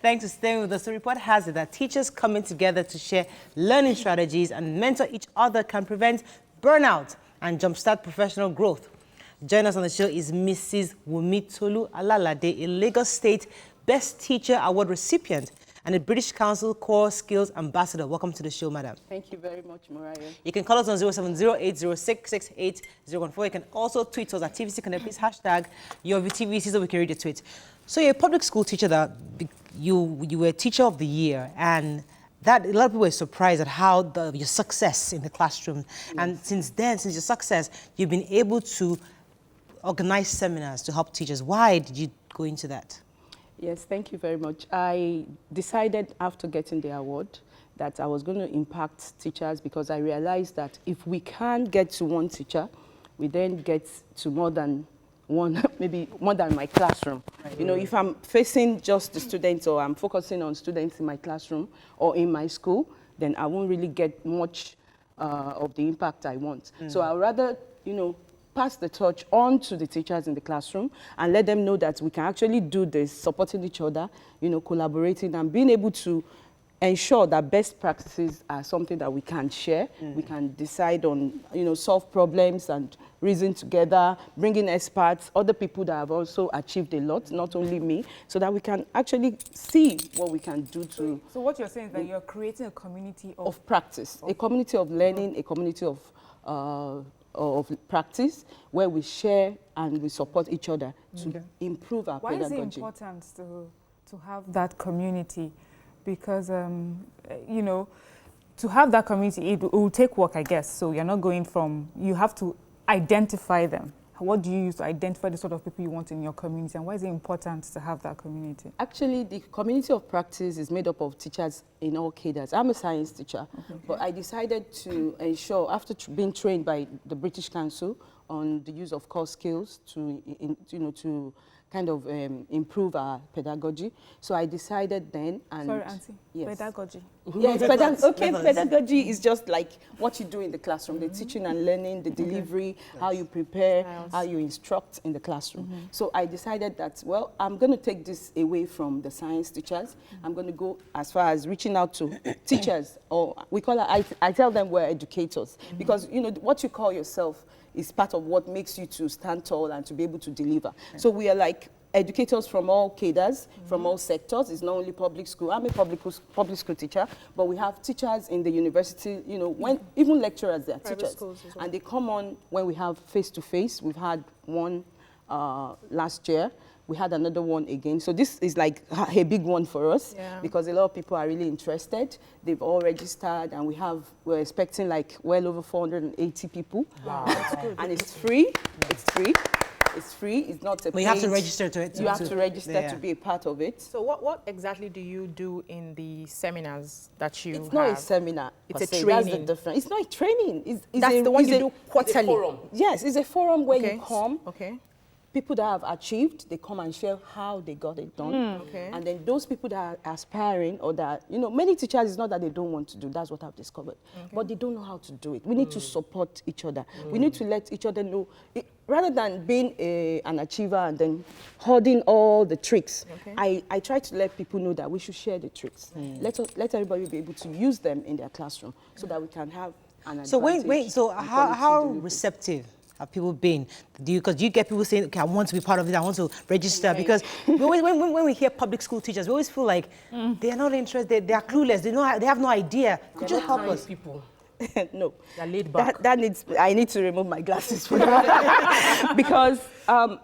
Thanks for staying with us. The report has it that teachers coming together to share learning strategies and mentor each other can prevent burnout and jumpstart professional growth. Joining us on the show is Mrs. Wumitolu Alalade, a Lagos State Best Teacher Award recipient and a British Council Core Skills Ambassador. Welcome to the show, madam. Thank you very much, Mariah. You can call us on 070-806-68014. You can also tweet us at TVC Connect. Please hashtag your VTVC so we can read your tweet. So you're a public school teacher that you were Teacher of the Year, and that a lot of people were surprised at how your success in the classroom. Yes. And since then, since your success, you've been able to organize seminars to help teachers. Why did you go into that? Yes, thank you very much. I decided after getting the award that I was going to impact teachers because I realized that if we can't get to one teacher, we then get to more than one, maybe more than my classroom. Right. You know, if I'm facing just the students or I'm focusing on students in my classroom or in my school, then I won't really get much of the impact I want. So I'd rather, you know, pass the torch on to the teachers in the classroom and let them know that we can actually do this, supporting each other, you know, collaborating and being able to ensure that best practices are something that we can share. We can decide on, you know, solve problems and reason together, bring in experts, other people that have also achieved a lot, not only me, so that we can actually see what we can do to... So what you're saying is that you're creating a community of practice, a community of learning, a community of practice where we share and we support each other to improve our pedagogy. Why is it important to have that community? Because, you know, to have that community, it will take work, I guess. So you're not going from, you have to identify them. What do you use to identify the sort of people you want in your community? And why is it important to have that community? Actually, the community of practice is made up of teachers in all cadres. I'm a science teacher, but I decided to ensure, after being trained by the British Council on the use of core skills to, you know, to kind of improve our pedagogy. So I decided then and... Sorry, Auntie. Yes. Pedagogy. Yes, pedagogy is just like what you do in the classroom, the teaching and learning, the delivery, how you prepare, how you instruct in the classroom. So I decided that, well, I'm going to take this away from the science teachers. I'm going to go as far as reaching out to teachers, or we call it, I tell them we're educators, because, you know, what you call yourself is part of what makes you to stand tall and to be able to deliver. So we are like educators from all cadres, from all sectors. It's not only public school. I'm a public school teacher, but we have teachers in the university, you know, when even lecturers, they are teachers. And they come on when we have face-to-face. We've had one last year. We had another one again. So this is like a big one for us because a lot of people are really interested. They've all registered and we're expecting like well over 480 people. Wow. That's good. And it's free. It's free. It's free. It's not a But you have to register to it. You have to register to be a part of it. So what exactly do you do in the seminars that you have? It's not a seminar. It's a training. training. That's the difference. It's not a training. That's the one you do quarterly. It's a forum. Yes, it's a forum where you come. Okay. People that have achieved, they come and share how they got it done. And then those people that are aspiring or that, you know, many teachers, it's not that they don't want to do, that's what I've discovered, but they don't know how to do it. We need to support each other. We need to let each other know, rather than being an achiever and then hoarding all the tricks, I try to let people know that we should share the tricks. Let everybody be able to use them in their classroom so that we can have an advantage. So wait, so how receptive have people been? Because you get people saying, okay, I want to be part of it, I want to register, because when we hear public school teachers, we always feel like they're not interested, they're clueless, they have no idea. Could you help us? People. No. They're laid back. I need to remove my glasses for that. Because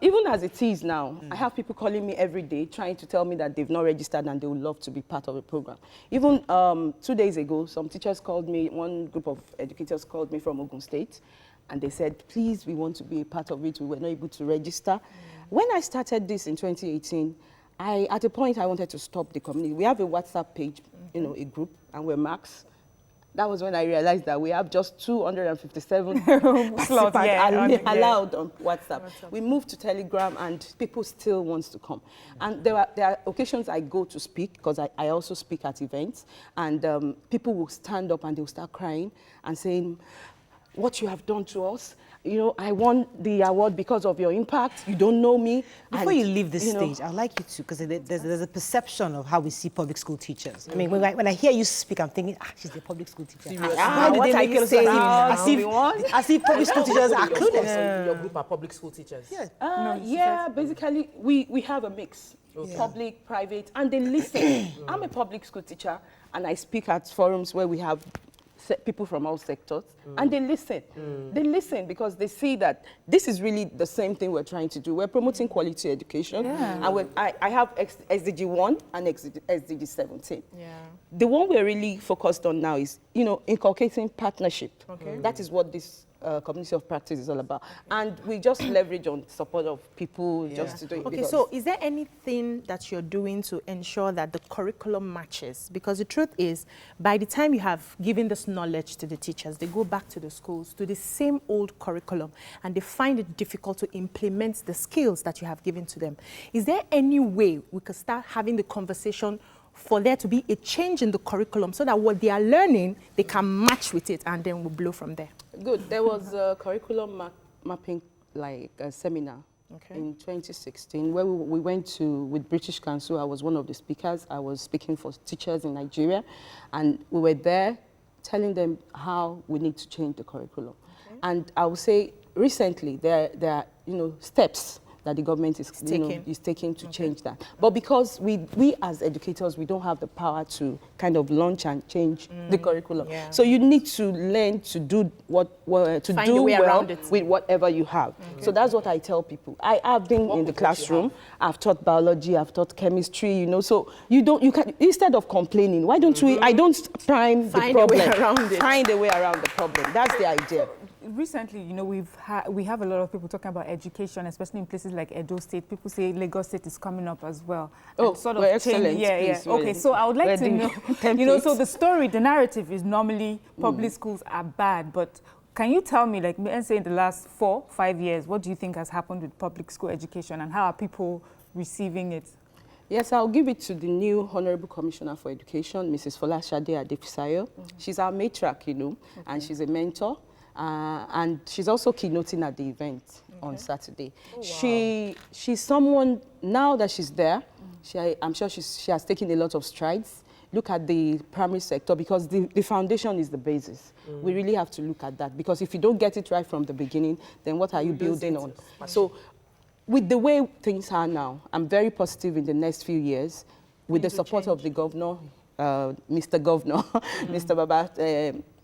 even as it is now, I have people calling me every day trying to tell me that they've not registered and they would love to be part of the program. Even 2 days ago, some teachers called me, one group of educators called me from Ogun State, and they said, please, we want to be a part of it. We were not able to register. When I started this in 2018, at a point I wanted to stop the community. We have a WhatsApp page, you know, a group, and we're max. That was when I realized that we have just 257 participants allowed on WhatsApp. We moved to Telegram, and people still want to come. And there are occasions I go to speak, because I also speak at events, and people will stand up and they'll start crying and saying, what you have done to us, you know, I won the award because of your impact. You don't know me. Before And, you leave this you know, stage, I'd like you to, because there's a perception of how we see public school teachers. I mean, when I hear you speak, I'm thinking, she's a public school teacher. Why did what they are make you it look saying? as if public school teachers are clueless? In your group are public school teachers. Yeah. Yeah, basically, we have a mix. Public, private, and they listen. I'm a public school teacher, and I speak at forums where we have people from all sectors, and they listen. They listen because they see that this is really the same thing we're trying to do. We're promoting quality education, and I have SDG 1 and SDG 17. Yeah. The one we're really focused on now is, you know, inculcating partnership. Okay. That is what this community of practice is all about. And we just leverage on support of people just to do it. Okay, because- so is there anything that you're doing to ensure that the curriculum matches? Because the truth is, by the time you have given this knowledge to the teachers, they go back to the schools, to the same old curriculum, and they find it difficult to implement the skills that you have given to them. Is there any way we could start having the conversation for there to be a change in the curriculum so that what they are learning, they can match with it, and then we'll blow from there? Good. There was a curriculum mapping seminar in 2016 where we went to with British Council. I was one of the speakers. I was speaking for teachers in Nigeria, and we were there telling them how we need to change the curriculum. And I would say recently there are steps that the government is taking to change that. But because we as educators, we don't have the power to kind of launch and change the curriculum. Yeah. So you need to learn to do Find a way around it. with whatever you have. So that's what I tell people. I've been in the classroom. I've taught biology. I've taught chemistry. You know, so you can instead of complaining, why don't we? I don't prime the Find problem. a way around it. Find a way around the problem. That's the idea. Recently, you know, we have a lot of people talking about education, especially in places like Edo State. People say Lagos State is coming up as well. Oh, And sort of well, excellent. Yeah. Please, Okay, so I would like to know, you know, so the narrative is normally public schools are bad, but can you tell me, like, let's say in the last 4-5 years, what do you think has happened with public school education and how are people receiving it? Yes, I'll give it to the new Honorable Commissioner for Education, Mrs. Folashade Adefisayo. She's our matriarch, you know, and she's a mentor. And she's also keynoting at the event on Saturday. Oh, wow. She's someone, now that she's there, I'm sure she has taken a lot of strides. Look at the primary sector, because the foundation is the basis. We really have to look at that, because if you don't get it right from the beginning, then what are you building on? So with the way things are now, I'm very positive in the next few years, with the support of the governor, Mr. Governor, Mr. Baba,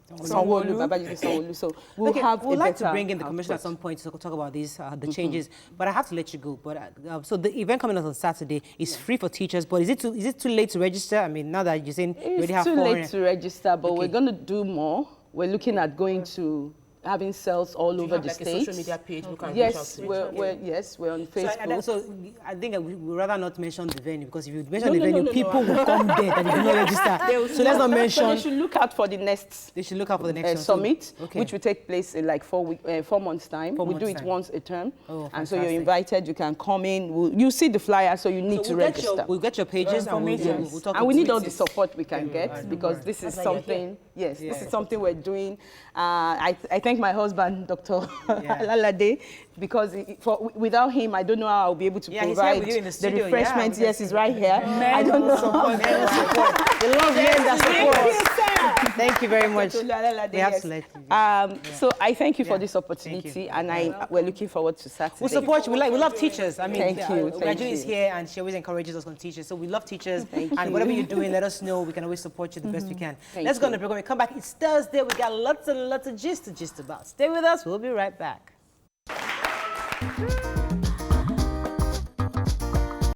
Sanwo-Olu. So we'll have we'd a like to better bring in the commissioner at some point to talk about these the changes, but I have to let you go. But so the event coming up on Saturday is free for teachers, but is it too late to register? I mean, now that you're saying you already have it's too 400. late to register, but we're going to do more. We're looking at going to having cells all over the like state. a social media page? Yes, we're on Facebook. So I think we'd rather not mention the venue, because if you mention the venue, people will come there and they will not register. So let's not mention. So they should look out for the next. They should look out for the next summit, okay, which will take place in like 4 months' time. We do it once a term, and so you're invited. You can come in. You see the flyer, so you need to register. We'll get your pages and we'll talk. And we need all the support we can get, because this is something. Yes, this is something we're doing. I thank my husband, Dr. Alalade, because without him, I don't know how I'll be able to provide the refreshments. Yes, he's right here. I don't know. The love men that support. Thank you very much. They have to let you. So I thank you for this opportunity, and we're looking forward to Saturday. We support you. We love teachers. I mean, thank you. Rajuni is here, and she always encourages us on teachers. So we love teachers. And whatever you're doing, let us know. We can always support you the best we can. Let's go on the program. When we come back, it's Thursday. We got lots and lots of gist to gist about. Stay with us. We'll be right back.